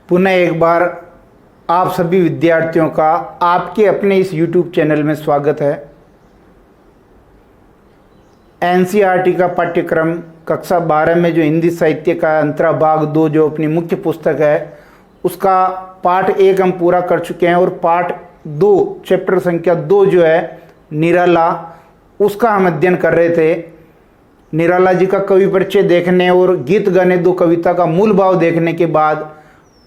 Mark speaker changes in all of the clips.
Speaker 1: पुनः एक बार आप सभी विद्यार्थियों का आपके अपने इस YouTube चैनल में स्वागत है। एनसीईआरटी का पाठ्यक्रम कक्षा 12 में जो हिंदी साहित्य का अंतरा भाग 2 जो अपनी मुख्य पुस्तक है उसका पाठ 1 हम पूरा कर चुके हैं और पाठ 2 चैप्टर संख्या 2 जो है निराला, उसका हम अध्ययन कर रहे थे। निराला जी का कवि परिचय देखने और गीत गाने दो कविता का मूल भाव देखने के बाद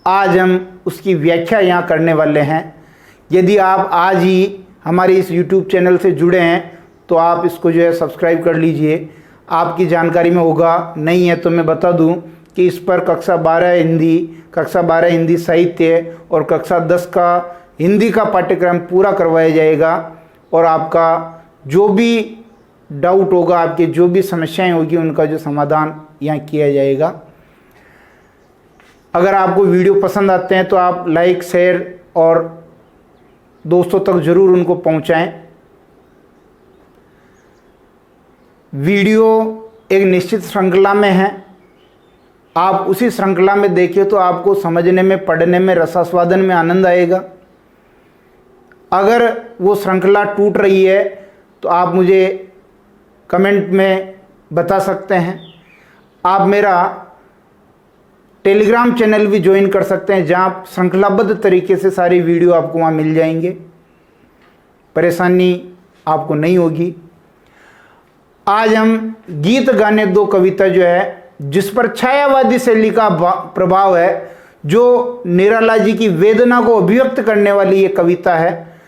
Speaker 1: आज हम उसकी व्याख्या यहाँ करने वाले हैं। यदि आप आज ही हमारे इस YouTube चैनल से जुड़े हैं तो आप इसको जो है सब्सक्राइब कर लीजिए, आपकी जानकारी में होगा। नहीं है तो मैं बता दूं कि इस पर कक्षा 12 हिंदी, कक्षा 12 हिंदी साहित्य और कक्षा 10 का हिंदी का पाठ्यक्रम पूरा करवाया जाएगा और आपका जो भी डाउट होगा, आपकी जो भी समस्याएं होगी उनका जो समाधान यहाँ किया जाएगा। अगर आपको वीडियो पसंद आते हैं तो आप लाइक, शेयर और दोस्तों तक ज़रूर उनको पहुंचाएं। वीडियो एक निश्चित श्रृंखला में है, आप उसी श्रृंखला में देखिए तो आपको समझने में, पढ़ने में, रसास्वादन में आनंद आएगा। अगर वो श्रृंखला टूट रही है तो आप मुझे कमेंट में बता सकते हैं। आप मेरा टेलीग्राम चैनल भी ज्वाइन कर सकते हैं जहां आप श्रृंखलाबद्ध तरीके से सारी वीडियो आपको वहां मिल जाएंगे, परेशानी आपको नहीं होगी। आज हम गीत गाने दो कविता जो है जिस पर छायावादी शैली का प्रभाव है, जो निराला जी की वेदना को अभिव्यक्त करने वाली ये कविता है,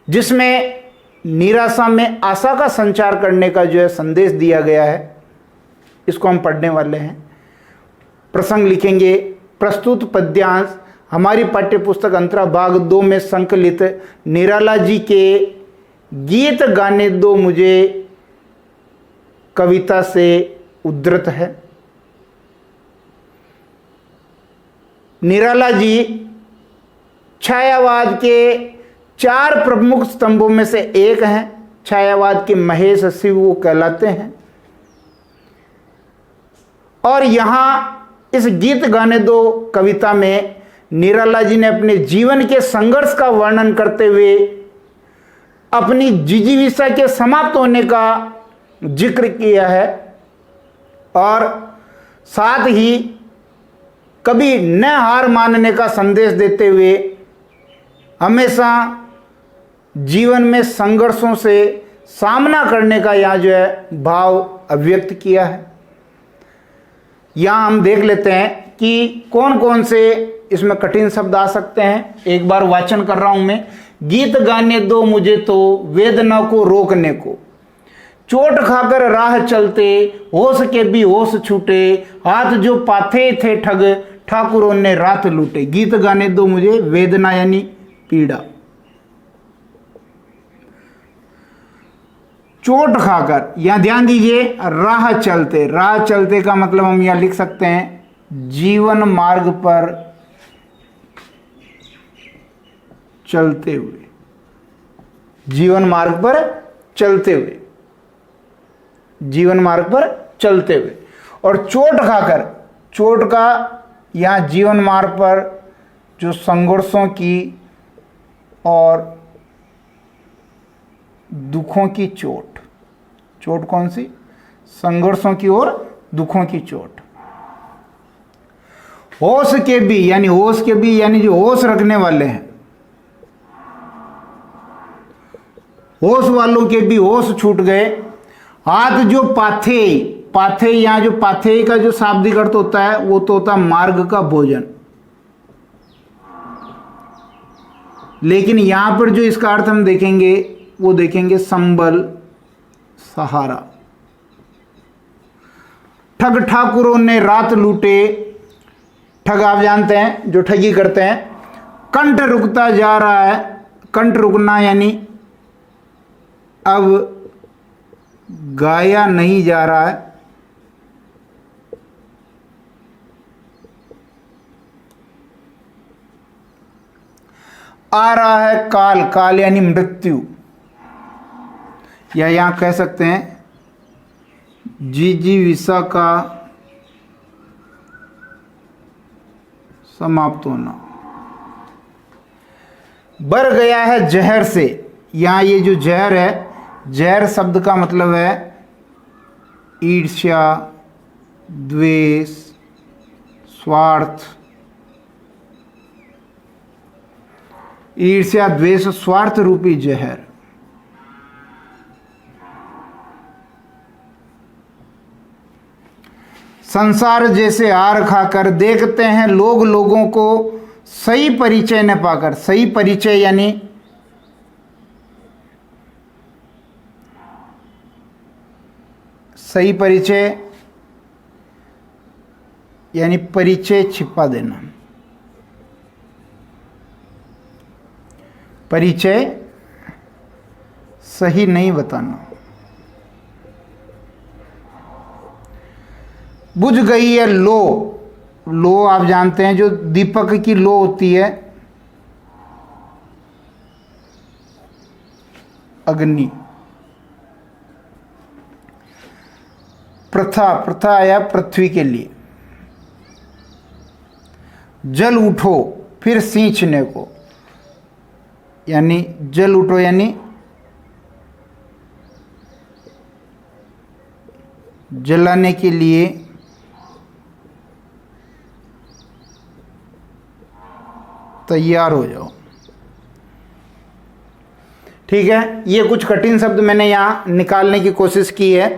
Speaker 1: जिसमें निराशा में आशा का संचार करने का जो है संदेश दिया गया है, इसको हम पढ़ने वाले हैं। प्रसंग लिखेंगे। प्रस्तुत पद्यांश हमारी पाठ्यपुस्तक अंतरा भाग 2 में संकलित निराला जी के गीत गाने दो मुझे कविता से उद्धृत है। निराला जी छायावाद के 4 प्रमुख स्तंभों में से एक हैं। छायावाद के महेश शिव वो कहलाते हैं और यहाँ इस गीत गाने दो कविता में निराला जी ने अपने जीवन के संघर्ष का वर्णन करते हुए अपनी जिजीविषा के समाप्त होने का जिक्र किया है और साथ ही कभी न हार मानने का संदेश देते हुए हमेशा जीवन में संघर्षों से सामना करने का यहाँ जो है भाव अभिव्यक्त किया है। यहाँ हम देख लेते हैं कि कौन कौन से इसमें कठिन शब्द आ सकते हैं। एक बार वाचन कर रहा हूं मैं। गीत गाने दो मुझे तो वेदना को रोकने को, चोट खाकर राह चलते होश के भी होश छूटे, हाथ जो पाथे थे ठग ठाकुरों ने रात लूटे। गीत गाने दो मुझे वेदना यानी पीड़ा, चोट खाकर, यहां ध्यान दीजिए राह चलते, राह चलते का मतलब हम यहां लिख सकते हैं जीवन मार्ग पर चलते हुए, जीवन मार्ग पर चलते हुए, जीवन मार्ग पर चलते हुए। और चोट खाकर, चोट का यहां जीवन मार्ग पर जो संघर्षों की और दुखों की चोट, चोट कौन सी? संघर्षों की और दुखों की चोट। होश के भी यानी होश के भी यानी जो होश रखने वाले हैं, होश वालों के भी होश छूट गए। हाथ जो पाथे, पाथे यहां जो पाथे का जो शाब्दिक अर्थ होता है वो तो होता है मार्ग का भोजन, लेकिन यहां पर जो इसका अर्थ हम देखेंगे वो देखेंगे संबल, सहारा। ठग ठाकुरों ने रात लूटे, ठग आप जानते हैं जो ठगी करते हैं। कंठ रुकता जा रहा है, कंठ रुकना यानी अब गाया नहीं जा रहा है। आ रहा है काल, काल यानी मृत्यु, या यहां कह सकते हैं जिजीविषा का समाप्त होना। बर गया है जहर से। यहाँ ये जो जहर है, जहर शब्द का मतलब है ईर्ष्या, द्वेष, स्वार्थ। ईर्ष्या, द्वेष, स्वार्थ रूपी जहर। संसार जैसे हार खाकर देखते हैं लोग लोगों को सही परिचय न पाकर। सही परिचय यानी सही परिचय यानी परिचय छिपा देना। परिचय सही नहीं बताना। बुझ गई है लो। लो आप जानते हैं, जो दीपक की लो होती है, अग्नि। प्रथा, प्रथा आया पृथ्वी के लिए। जल उठो फिर सींचने को, यानी जल उठो यानी जलाने के लिए तैयार हो जाओ। ठीक है, ये कुछ कठिन शब्द मैंने यहां निकालने की कोशिश की है।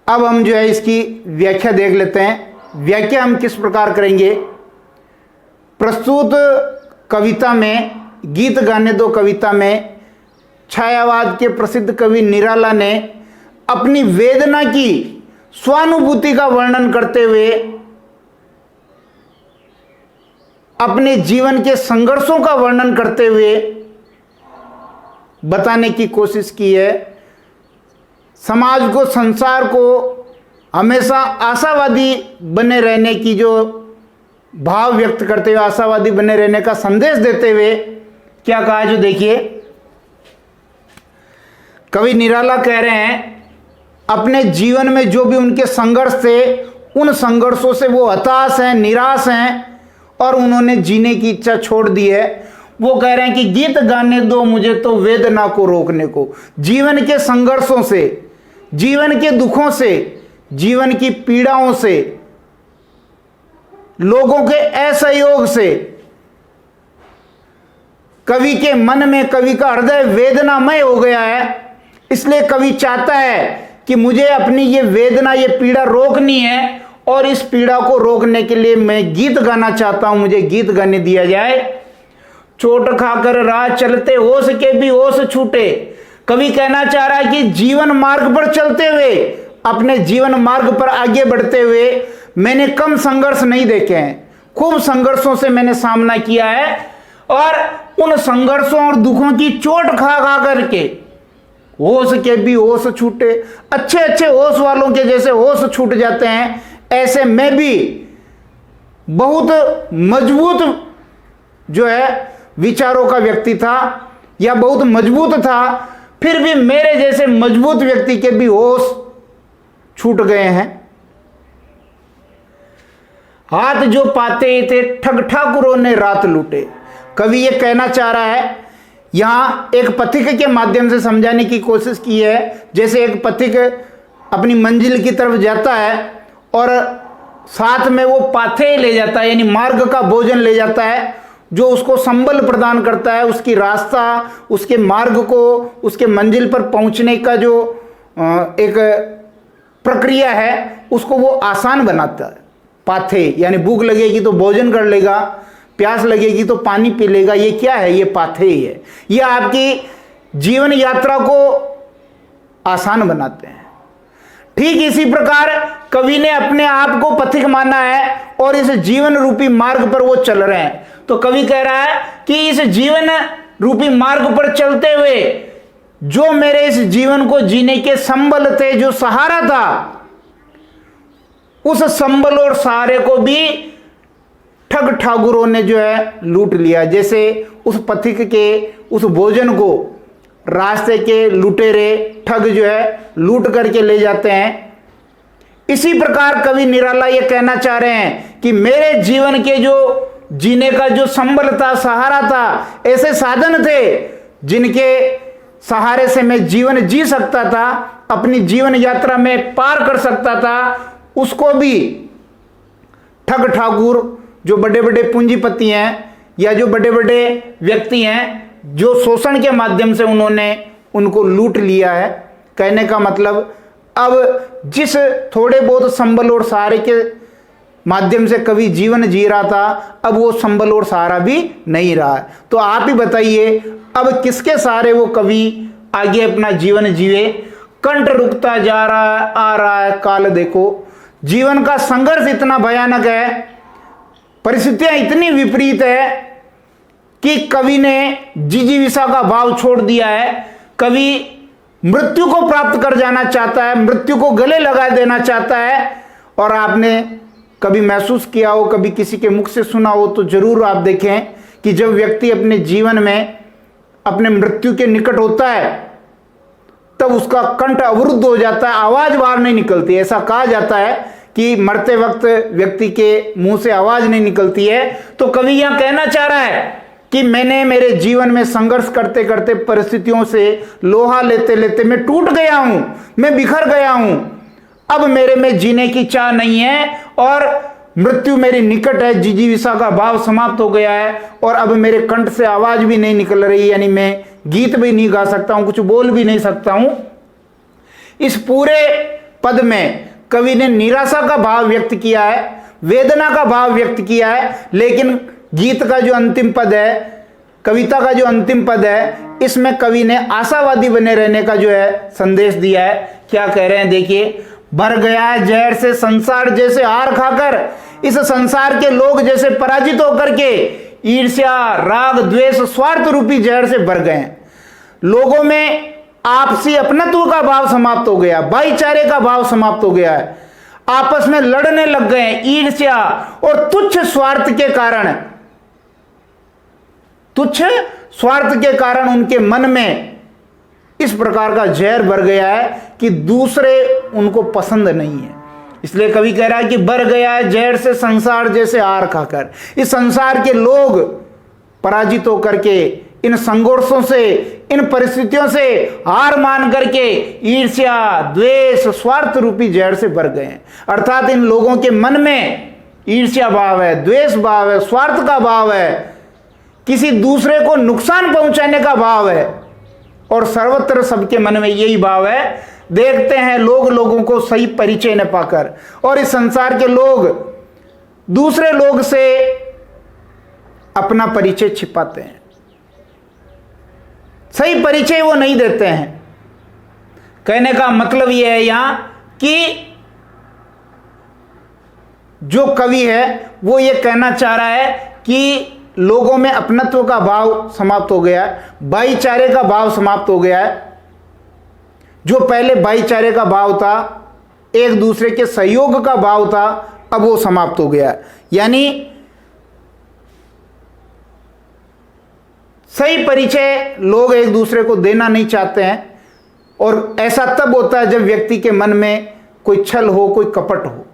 Speaker 1: अब हम जो है इसकी व्याख्या देख लेते हैं। व्याख्या हम किस प्रकार करेंगे। प्रस्तुत कविता में, गीत गाने दो कविता में छायावाद के प्रसिद्ध कवि निराला ने अपनी वेदना की स्वानुभूति का वर्णन करते हुए अपने जीवन के संघर्षों का वर्णन करते हुए बताने की कोशिश की है। समाज को, संसार को हमेशा आशावादी बने रहने की जो भाव व्यक्त करते हुए, आशावादी बने रहने का संदेश देते हुए क्या कहा है, जो देखिए। कवि निराला कह रहे हैं अपने जीवन में जो भी उनके संघर्ष थे, उन संघर्षों से वो हताश हैं, निराश हैं और उन्होंने जीने की इच्छा छोड़ दी है। वो कह रहे हैं कि गीत गाने दो मुझे तो वेदना को रोकने को। जीवन के संघर्षों से, जीवन के दुखों से, जीवन की पीड़ाओं से, लोगों के असहयोग से कवि के मन में, कवि का हृदय वेदनामय हो गया है। इसलिए कवि चाहता है कि मुझे अपनी ये वेदना, ये पीड़ा रोकनी है और इस पीड़ा को रोकने के लिए मैं गीत गाना चाहता हूं, मुझे गीत गाने दिया जाए। चोट खाकर राह चलते होश के भी होश छूटे। कवि कहना चाह रहा है कि जीवन मार्ग पर चलते हुए, अपने जीवन मार्ग पर आगे बढ़ते हुए मैंने कम संघर्ष नहीं देखे हैं, खूब संघर्षों से मैंने सामना किया है और उन संघर्षों और दुखों की चोट खा खा करके होश के भी होश छूटे। अच्छे अच्छे होश वालों के जैसे होश छूट जाते हैं, ऐसे मैं भी बहुत मजबूत जो है विचारों का व्यक्ति था या बहुत मजबूत था, फिर भी मेरे जैसे मजबूत व्यक्ति के भी होश छूट गए हैं। हाथ जो पाते थे ठग ठाकुरों ने रात लूटे। कवि ये कहना चाह रहा है, यहां एक पथिक के माध्यम से समझाने की कोशिश की है। जैसे एक पथिक अपनी मंजिल की तरफ जाता है और साथ में वो पाथे ले जाता है, यानी मार्ग का भोजन ले जाता है, जो उसको संबल प्रदान करता है, उसकी रास्ता, उसके मार्ग को, उसके मंजिल पर पहुंचने का जो एक प्रक्रिया है उसको वो आसान बनाता है। पाथे यानी भूख लगेगी तो भोजन कर लेगा, प्यास लगेगी तो पानी पी लेगा। ये क्या है? ये पाथे ही है। ये आपकी जीवन यात्रा को आसान बनाते हैं। ठीक इसी प्रकार कवि ने अपने आप को पथिक माना है और इस जीवन रूपी मार्ग पर वो चल रहे हैं। तो कवि कह रहा है कि इस जीवन रूपी मार्ग पर चलते हुए जो मेरे इस जीवन को जीने के संबल थे, जो सहारा था, उस संबल और सहारे को भी ठग ठाकुरों ने जो है लूट लिया। जैसे उस पथिक के उस भोजन को रास्ते के लुटेरे ठग जो है लूट करके ले जाते हैं, इसी प्रकार कवि निराला ये कहना चाह रहे हैं कि मेरे जीवन के जो जीने का जो संबल था, सहारा था, ऐसे साधन थे जिनके सहारे से मैं जीवन जी सकता था, अपनी जीवन यात्रा में पार कर सकता था, उसको भी ठग ठाकुर, जो बड़े बड़े पूंजीपति हैं या जो बड़े बड़े व्यक्ति हैं, जो शोषण के माध्यम से उन्होंने उनको लूट लिया है। कहने का मतलब अब जिस थोड़े बहुत संबल और सहारे के माध्यम से कवि जीवन जी रहा था, अब वो संबल और सहारा भी नहीं रहा है। तो आप ही बताइए अब किसके सहारे वो कवि आगे अपना जीवन जीवे। कंठ रुकता जा रहा है, आ रहा है काल देखो। जीवन का संघर्ष इतना भयानक है, परिस्थितियां इतनी विपरीत है कि कवि ने जिजीविषा का भाव छोड़ दिया है। कवि मृत्यु को प्राप्त कर जाना चाहता है, मृत्यु को गले लगा देना चाहता है। और आपने कभी महसूस किया हो, कभी किसी के मुख से सुना हो तो जरूर आप देखें कि जब व्यक्ति अपने जीवन में अपने मृत्यु के निकट होता है तब उसका कंठ अवरुद्ध हो जाता है, आवाज बाहर नहीं निकलती। ऐसा कहा जाता है कि मरते वक्त व्यक्ति के मुंह से आवाज नहीं निकलती है। तो कवि यहां कहना चाह रहा है कि मैंने मेरे जीवन में संघर्ष करते करते, परिस्थितियों से लोहा लेते लेते मैं टूट गया हूं, मैं बिखर गया हूं। अब मेरे में जीने की चाह नहीं है और मृत्यु मेरी निकट है, जिजीविषा का भाव समाप्त हो गया है और अब मेरे कंठ से आवाज भी नहीं निकल रही, यानी मैं गीत भी नहीं गा सकता हूं, कुछ बोल भी नहीं सकता हूं। इस पूरे पद में कवि ने निराशा का भाव व्यक्त किया है, वेदना का भाव व्यक्त किया है, लेकिन गीत का जो अंतिम पद है, कविता का जो अंतिम पद है, इसमें कवि ने आशावादी बने रहने का जो है संदेश दिया है। क्या कह रहे हैं देखिए, भर गया है जहर से संसार जैसे हार खाकर, इस संसार के लोग जैसे पराजित होकर के ईर्ष्या, राग, द्वेष, स्वार्थ रूपी जहर से भर गए हैं। लोगों में आपसी अपनत्व का भाव समाप्त हो गया, भाईचारे का भाव समाप्त हो गया है, आपस में लड़ने लग गए हैं। ईर्ष्या और तुच्छ स्वार्थ के कारण, तुच्छ स्वार्थ के कारण उनके मन में इस प्रकार का जहर भर गया है कि दूसरे उनको पसंद नहीं है। इसलिए कवि कह रहा है कि भर गया है जहर से संसार जैसे हार खाकर। इस संसार के लोग पराजित होकर के, इन संघर्षों से, इन परिस्थितियों से हार मान करके ईर्ष्या, द्वेष, स्वार्थ रूपी जहर से भर गए हैं। अर्थात इन लोगों के मन में ईर्ष्या भाव है, द्वेष भाव है, स्वार्थ का भाव है, किसी दूसरे को नुकसान पहुंचाने का भाव है और सर्वत्र सबके मन में यही भाव है। देखते हैं लोग लोगों को सही परिचय न पाकर, और इस संसार के लोग दूसरे लोग से अपना परिचय छिपाते हैं, सही परिचय वो नहीं देते हैं। कहने का मतलब यह है यहां कि जो कवि है वो ये कहना चाह रहा है कि लोगों में अपनत्व का भाव समाप्त हो गया है, भाईचारे का भाव समाप्त हो गया है। जो पहले भाईचारे का भाव था, एक दूसरे के सहयोग का भाव था, अब वो समाप्त हो गया है। यानी सही परिचय लोग एक दूसरे को देना नहीं चाहते हैं, और ऐसा तब होता है जब व्यक्ति के मन में कोई छल हो, कोई कपट हो।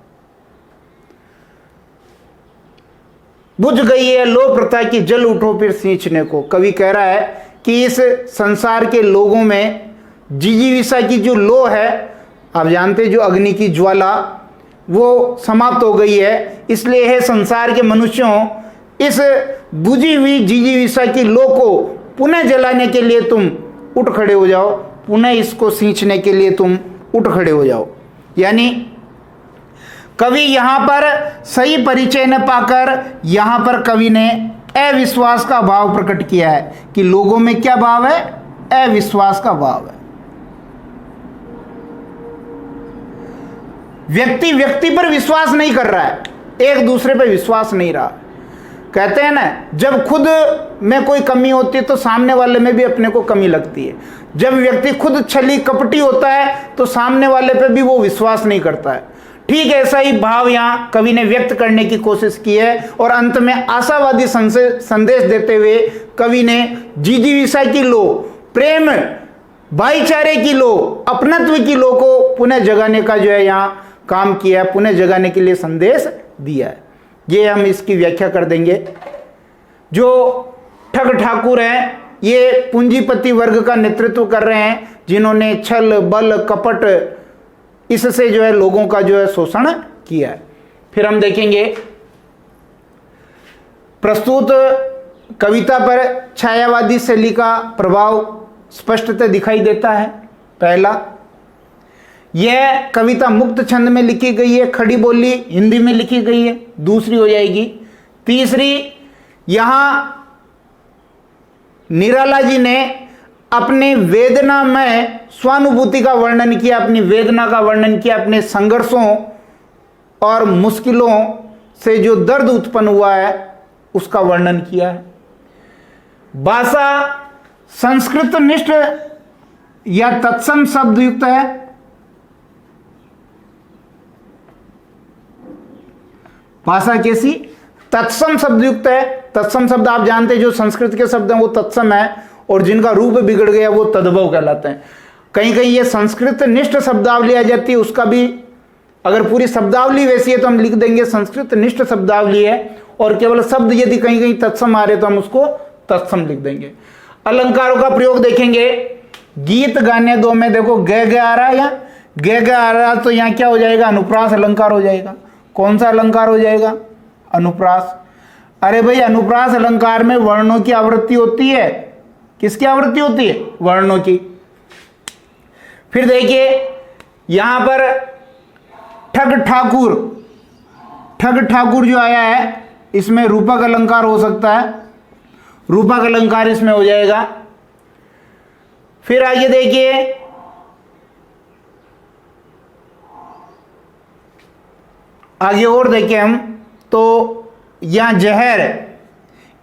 Speaker 1: बुझ गई है लो प्रथा की, जल उठो फिर सींचने को। कवि कह रहा है कि इस संसार के लोगों में जिजीविषा की जो लो है, आप जानते हैं जो अग्नि की ज्वाला, वो समाप्त हो गई है। इसलिए है संसार के मनुष्यों, इस बुझी हुई जिजीविषा की लो को पुनः जलाने के लिए तुम उठ खड़े हो जाओ, पुनः इसको सींचने के लिए तुम उठ खड़े हो जाओ। यानी कवि यहां पर सही परिचय न पाकर, यहां पर कवि ने अविश्वास का भाव प्रकट किया है कि लोगों में क्या भाव है, अविश्वास का भाव है। व्यक्ति व्यक्ति पर विश्वास नहीं कर रहा है, एक दूसरे पर विश्वास नहीं रहा। कहते हैं ना, जब खुद में कोई कमी होती है तो सामने वाले में भी अपने को कमी लगती है। जब व्यक्ति खुद छली कपटी होता है तो सामने वाले पे भी वो विश्वास नहीं करता है। ठीक ऐसा ही भाव यहाँ कवि ने व्यक्त करने की कोशिश की है, और अंत में आशावादी संदेश देते हुए कवि ने जिजीविषा की लो, प्रेम भाईचारे की लो, अपनत्व की लो को पुनः जगाने का जो है यहाँ काम किया है, पुनः जगाने के लिए संदेश दिया है। ये हम इसकी व्याख्या कर देंगे। जो ठग ठाकुर हैं ये पूंजीपति वर्ग का नेतृत्व कर रहे हैं, जिन्होंने छल बल कपट इससे जो है लोगों का जो है शोषण किया है। फिर हम देखेंगे प्रस्तुत कविता पर छायावादी शैली का प्रभाव स्पष्टतः दिखाई देता है। पहला, यह कविता मुक्त छंद में लिखी गई है, खड़ी बोली हिंदी में लिखी गई है, दूसरी हो जाएगी। तीसरी, यहां निराला जी ने अपने वेदना में स्वानुभूति का वर्णन किया, अपनी वेदना का वर्णन किया, अपने संघर्षों और मुश्किलों से जो दर्द उत्पन्न हुआ है उसका वर्णन किया है। भाषा संस्कृत निष्ठ या तत्सम शब्द युक्त है। भाषा कैसी? तत्सम शब्द युक्त है। तत्सम शब्द आप जानते हैं, जो संस्कृत के शब्द हैं वो तत्सम है, और जिनका रूप बिगड़ गया वो तद्भव कहलाते हैं। कहीं कहीं ये संस्कृत निष्ठ शब्दावली आ जाती है, उसका भी अगर पूरी शब्दावली वैसी है तो हम लिख देंगे संस्कृत निष्ठ शब्दावली है, और केवल शब्द यदि कहीं कहीं तत्सम आ रहे तो हम उसको तत्सम लिख देंगे। अलंकारों का प्रयोग देखेंगे। गीत गाने दो में देखो ग आ रहा है, या ग आ रहा, तो यहाँ क्या हो जाएगा? अनुप्रास अलंकार हो जाएगा। कौन सा अलंकार हो जाएगा? अनुप्रास। अरे भाई, अनुप्रास अलंकार में वर्णों की आवृत्ति होती है। किसकी आवृत्ति होती है? वर्णों की। फिर देखिए यहां पर ठग ठाकुर, ठग ठाकुर जो आया है इसमें रूपक अलंकार हो सकता है, रूपक अलंकार इसमें हो जाएगा। फिर आगे देखिए आगे और देखिए हम तो यहां जहर,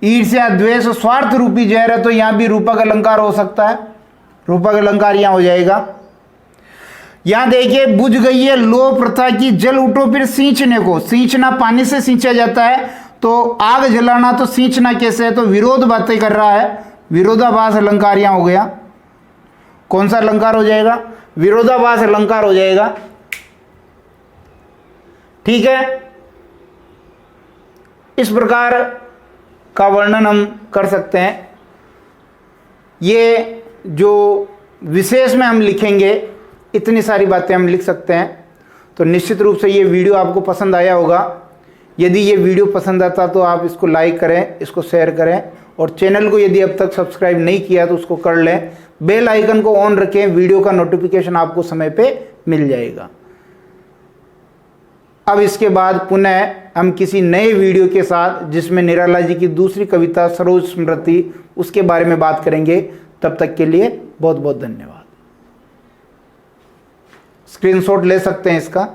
Speaker 1: ईर्ष्या द्वेष स्वार्थ रूपी जहर है, तो यहां भी रूपक अलंकार हो सकता है, रूपक अलंकार यहां हो जाएगा। यहां देखिए बुझ गई है लो प्रथा की, जल उठो फिर सींचने को। सींचना पानी से सींचा जाता है, तो आग जलाना तो सींचना कैसे है? तो विरोध बातें कर रहा है, विरोधाभास अलंकार यहां हो गया। कौन सा अलंकार हो जाएगा? विरोधाभास अलंकार हो जाएगा। ठीक है, इस प्रकार का वर्णन हम कर सकते हैं। ये जो विशेष में हम लिखेंगे इतनी सारी बातें हम लिख सकते हैं। तो निश्चित रूप से ये वीडियो आपको पसंद आया होगा। यदि ये वीडियो पसंद आता तो आप इसको लाइक करें, इसको शेयर करें, और चैनल को यदि अब तक सब्सक्राइब नहीं किया तो उसको कर लें। बेल आइकन को ऑन रखें, वीडियो का नोटिफिकेशन आपको समय पे मिल जाएगा। अब इसके बाद पुनः हम किसी नए वीडियो के साथ, जिसमें निराला जी की दूसरी कविता सरोज स्मृति, उसके बारे में बात करेंगे। तब तक के लिए बहुत बहुत धन्यवाद। स्क्रीनशॉट ले सकते हैं इसका।